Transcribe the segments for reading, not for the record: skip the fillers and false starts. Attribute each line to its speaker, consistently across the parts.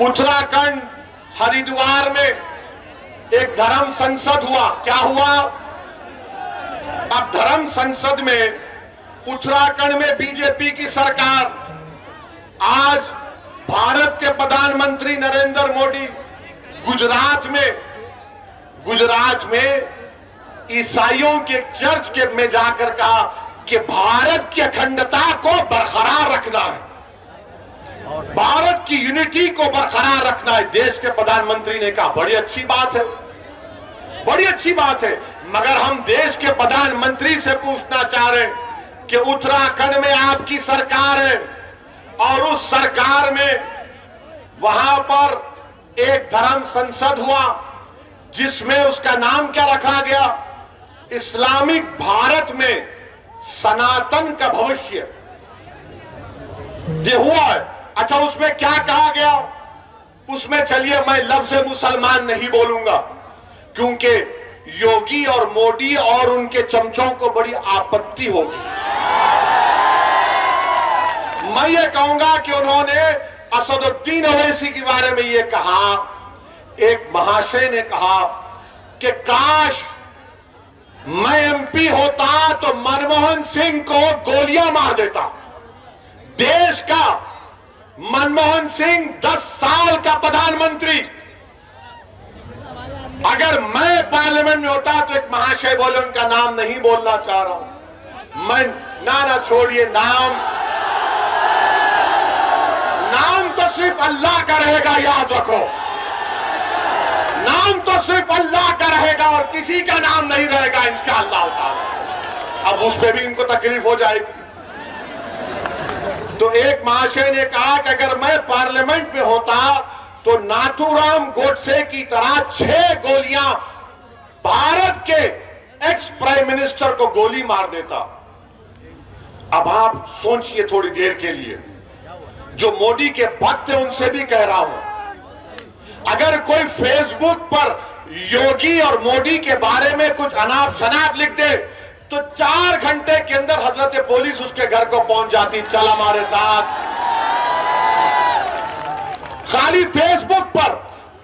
Speaker 1: उत्तराखंड हरिद्वार में एक धर्म संसद हुआ। क्या हुआ? अब धर्म संसद में उत्तराखंड में बीजेपी की सरकार, आज भारत के प्रधानमंत्री नरेंद्र मोदी गुजरात में ईसाइयों के चर्च के में जाकर कहा कि भारत की अखंडता को बरकरार रखना है, भारत की यूनिटी को बरकरार रखना है। देश के प्रधानमंत्री ने कहा बड़ी अच्छी बात है, बड़ी अच्छी बात है। मगर हम देश के प्रधानमंत्री से पूछना चाह रहे हैं कि उत्तराखंड में आपकी सरकार है और उस सरकार में वहां पर एक धर्म संसद हुआ जिसमें उसका नाम क्या रखा गया? इस्लामिक भारत में सनातन का भविष्य, ये हुआ है। अच्छा, उसमें क्या कहा गया? उसमें चलिए मैं लफ्ज़ मुसलमान नहीं बोलूंगा क्योंकि योगी और मोदी और उनके चमचों को बड़ी आपत्ति होगी। मैं ये कहूंगा कि उन्होंने असदुद्दीन ओवैसी के बारे में ये कहा, एक महाशय ने कहा कि काश मैं एमपी होता तो मनमोहन सिंह को गोलियां मार देता। देश का मनमोहन सिंह 10 साल का प्रधानमंत्री, अगर मैं पार्लियामेंट में होता तो एक महाशय बोले, उनका नाम नहीं बोलना चाह रहा हूं मैं, ना छोड़िए, नाम तो सिर्फ अल्लाह का रहेगा, याद रखो, नाम तो सिर्फ अल्लाह का रहेगा और किसी का नाम नहीं रहेगा इंशाअल्लाह ताला। अब उस पर भी इनको तकलीफ हो जाएगी। तो एक महाशय ने कहा कि अगर मैं पार्लियामेंट में होता तो नाथूराम गोडसे की तरह 6 गोलियां भारत के एक्स प्राइम मिनिस्टर को गोली मार देता। अब आप सोचिए थोड़ी देर के लिए, जो मोदी के भक्त हैं उनसे भी कह रहा हूं, अगर कोई फेसबुक पर योगी और मोदी के बारे में कुछ अनाप शनाप लिख दे तो 4 घंटे के अंदर हजरत पुलिस उसके घर को पहुंच जाती, चल हमारे साथ। खाली फेसबुक पर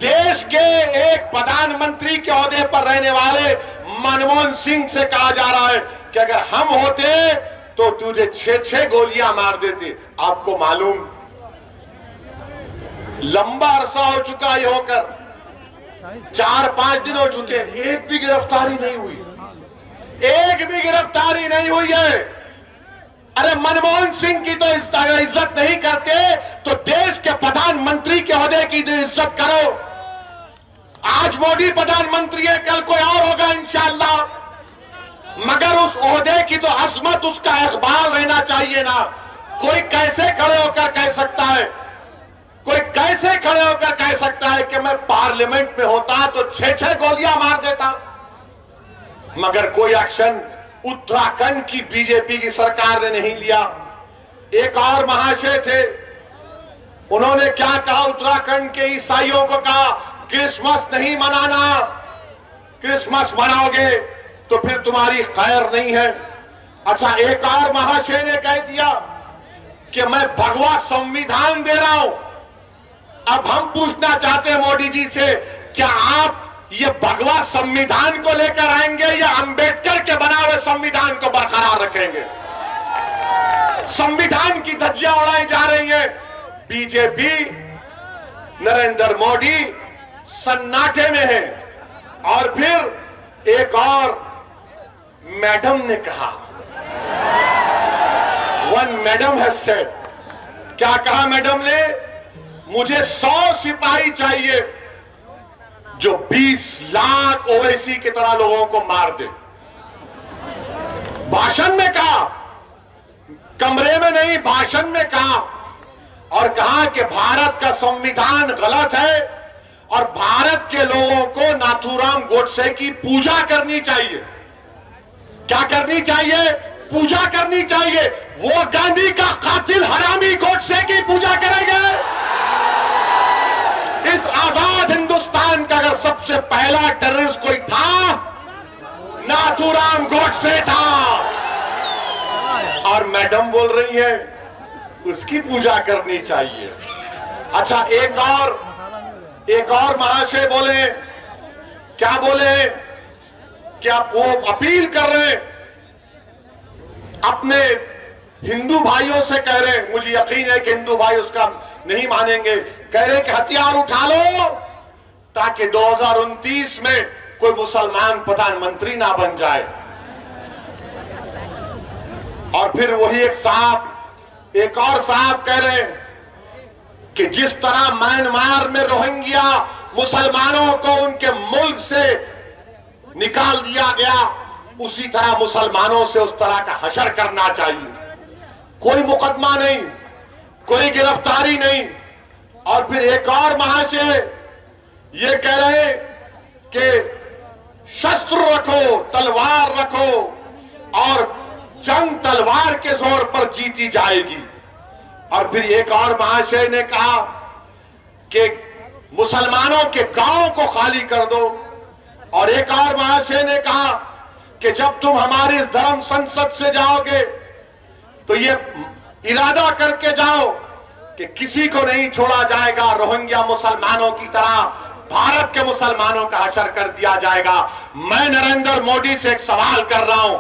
Speaker 1: देश के एक प्रधानमंत्री के ओहदे पर रहने वाले मनमोहन सिंह से कहा जा रहा है कि अगर हम होते तो तुझे 6 गोलियां मार देते। आपको मालूम, लंबा अरसा हो चुका ये होकर, 4-5 दिन हो चुके, एक भी गिरफ्तारी नहीं हुई, एक भी गिरफ्तारी नहीं हुई है। अरे मनमोहन सिंह की तो इज्जत नहीं करते तो देश के प्रधानमंत्री के ओहदे की इज्जत करो। आज मोदी प्रधानमंत्री है, कल कोई और होगा इंशाअल्लाह, मगर उस ओहदे की तो अजमत, उसका इकबाल रहना चाहिए ना। कोई कैसे खड़े होकर कह सकता है, कोई कैसे खड़े होकर कह सकता है कि मैं पार्लियामेंट में होता तो 6 गोलियां मार देता? मगर कोई एक्शन उत्तराखंड की बीजेपी की सरकार ने नहीं लिया। एक और महाशय थे, उन्होंने क्या कहा? उत्तराखंड के ईसाइयों को कहा क्रिसमस नहीं मनाना, क्रिसमस मनाओगे तो फिर तुम्हारी खैर नहीं है। अच्छा, एक और महाशय ने कह दिया कि मैं भगवा संविधान दे रहा हूं। अब हम पूछना चाहते हैं मोदी जी से, क्या आप ये भगवा संविधान को लेकर आएंगे या अंबेडकर के बनाए हुए संविधान को बरकरार रखेंगे? संविधान की धज्जियां उड़ाई जा रही हैं। बीजेपी, नरेंद्र मोदी सन्नाटे में है। और फिर एक और मैडम ने कहा, वन मैडम हैज सेड, क्या कहा मैडम ने? मुझे 100 सिपाही चाहिए जो 20 लाख ओवैसी की तरह लोगों को मार दे। भाषण में कहा, कमरे में नहीं, भाषण में कहा, और कहा कि भारत का संविधान गलत है और भारत के लोगों को नाथूराम गोडसे की पूजा करनी चाहिए। क्या करनी चाहिए? पूजा करनी चाहिए। वो गांधी का कातिल हरामी गोडसे की पूजा करेंगे। इस आजाद हिंदुस्तान का अगर सबसे पहला टेररिस्ट कोई था, नाथूराम गोडसे था। और मैडम बोल रही है उसकी पूजा करनी चाहिए। अच्छा, एक और महाशय बोले, क्या बोले कि आप वो अपील कर रहे हैं, अपने हिंदू भाइयों से कह रहे हैं, मुझे यकीन है कि हिंदू भाई उसका नहीं मानेंगे, कह रहे हैं कि हथियार उठा लो ताकि 2029 में कोई मुसलमान प्रधानमंत्री ना बन जाए। और फिर वही एक और साहब कह रहे हैं कि जिस तरह म्यांमार में रोहिंग्या मुसलमानों को उनके मुल्क से निकाल दिया गया, उसी तरह मुसलमानों से उस तरह का हशर करना चाहिए। कोई मुकदमा नहीं, कोई गिरफ्तारी नहीं। और फिर एक और महाशय ये कह रहे कि शस्त्र रखो, तलवार रखो और जंग तलवार के जोर पर जीती जाएगी। और फिर एक और महाशय ने कहा कि मुसलमानों के गांव को खाली कर दो। और एक और महाशय ने कहा कि जब तुम हमारी इस धर्म संसद से जाओगे तो ये इरादा करके जाओ कि किसी को नहीं छोड़ा जाएगा, रोहिंग्या मुसलमानों की तरह भारत के मुसलमानों का हशर कर दिया जाएगा। मैं नरेंद्र मोदी से एक सवाल कर रहा हूं,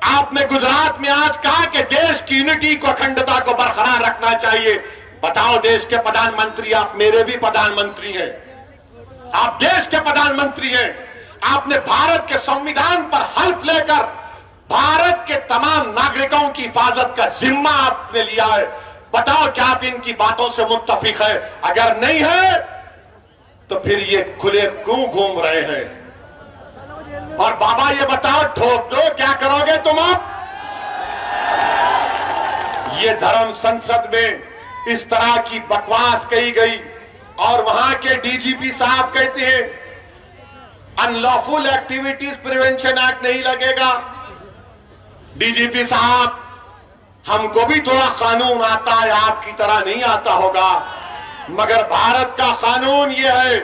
Speaker 1: आपने गुजरात में आज कहा कि देश की यूनिटी को, अखंडता को बरकरार रखना चाहिए। बताओ, देश के प्रधानमंत्री, आप मेरे भी प्रधानमंत्री हैं, आप देश के प्रधानमंत्री हैं, आपने भारत के संविधान पर हल्फ लेकर भारत के तमाम नागरिकों की हिफाजत का जिम्मा आपने लिया है। बताओ क्या आप इनकी बातों से मुत्तफिक है? अगर नहीं है तो फिर ये खुले क्यों घूम रहे हैं? और बाबा ये बताओ, ठोक दो, क्या करोगे तुम अब? ये धर्म संसद में इस तरह की बकवास कही गई और वहां के डीजीपी साहब कहते हैं अनलॉफुल एक्टिविटीज प्रिवेंशन एक्ट नहीं लगेगा। डीजीपी साहब, हमको भी थोड़ा कानून आता है, आपकी तरह नहीं आता होगा, मगर भारत का कानून यह है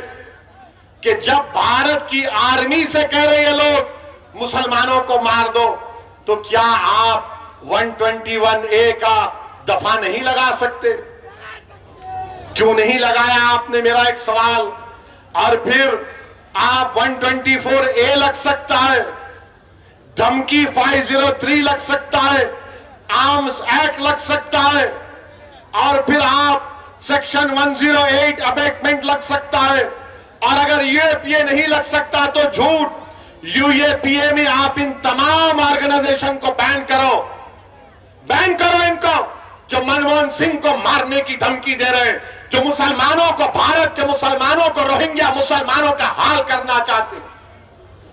Speaker 1: कि जब भारत की आर्मी से कह रहे हैं लोग मुसलमानों को मार दो, तो क्या आप 121A का दफा नहीं लगा सकते? क्यों नहीं लगाया आपने, मेरा एक सवाल। और फिर आप 124A लग सकता है, धमकी 503 लग सकता है, आर्म्स एक्ट लग सकता है, और फिर आप सेक्शन 108 अबेटमेंट लग सकता है। और अगर यूएपीए नहीं लग सकता तो झूठ, यूएपीए में आप इन तमाम ऑर्गेनाइजेशन को बैन करो इनको, जो मनमोहन सिंह को मारने की धमकी दे रहे हैं, जो मुसलमानों को, भारत के मुसलमानों को, रोहिंग्या मुसलमानों का हाल करना चाहते।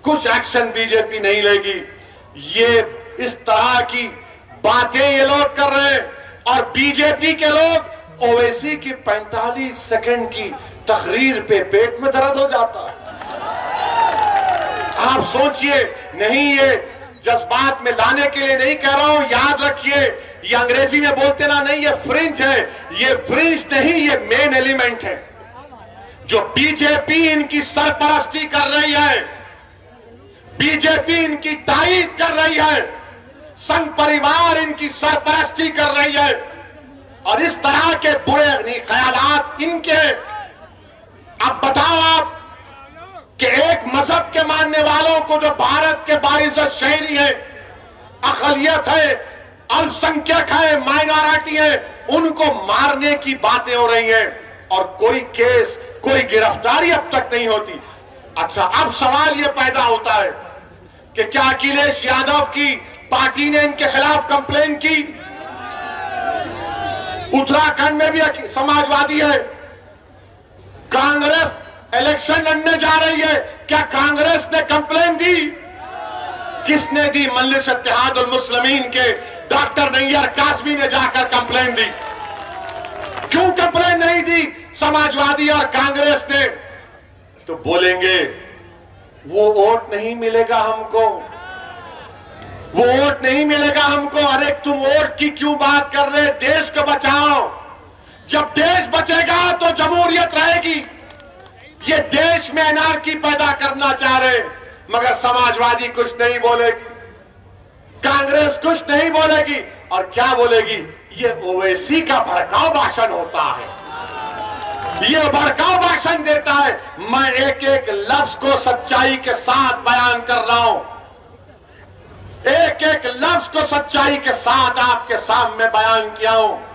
Speaker 1: कुछ एक्शन बीजेपी नहीं लेगी। ये इस तरह की बातें ये लोग कर रहे हैं। और बीजेपी के लोग ओवैसी की 45 सेकंड की तकरीर पे पेट में दर्द हो जाता है। आप सोचिए, नहीं ये जज्बात में लाने के लिए नहीं कह रहा हूं, याद रखिए, ये अंग्रेजी में बोलते ना, नहीं ये फ्रिंज है, ये फ्रिंज नहीं, ये मेन एलिमेंट है। जो बीजेपी इनकी सरपरस्ती कर रही है, बीजेपी इनकी तायीद कर रही है, संघ परिवार इनकी सरपरस्ती कर रही है, और इस तरह के बुरे ख्यालात इनके। अब बताओ आप कि एक मजहब के मानने वालों को, जो भारत के बाइज्जत शहरी है, अकलियत है, अल्पसंख्यक है, माइनॉरिटी है, उनको मारने की बातें हो रही हैं और कोई केस, कोई गिरफ्तारी अब तक नहीं होती। अच्छा, अब सवाल यह पैदा होता है कि क्या अखिलेश यादव की पार्टी ने इनके खिलाफ कंप्लेन की? उत्तराखंड में भी समाजवादी है, कांग्रेस इलेक्शन लड़ने जा रही है, क्या कांग्रेस ने कंप्लेन दी? किसने दी? मजलिस इत्तेहादुल मुस्लिमीन के डॉक्टर नैयर कासमी ने जाकर कंप्लेन दी। क्यों कंप्लेन नहीं दी समाजवादी और कांग्रेस ने? तो बोलेंगे वो वोट नहीं मिलेगा हमको, वो वोट नहीं मिलेगा हमको। अरे तुम वोट की क्यों बात कर रहे? देश को बचाओ। जब देश बचेगा तो जमहूरियत रहेगी। ये देश में अनार्की पैदा करना चाह रहे, मगर समाजवादी कुछ नहीं बोलेगी, कांग्रेस कुछ नहीं बोलेगी, और क्या बोलेगी? ये ओवैसी का भड़काऊ भाषण होता है। ये भड़काऊ भाषण देता है। मैं एक एक लफ्ज को सच्चाई के साथ बयान कर रहा हूं, एक एक लफ्ज को सच्चाई के साथ आपके सामने बयान किया हूं।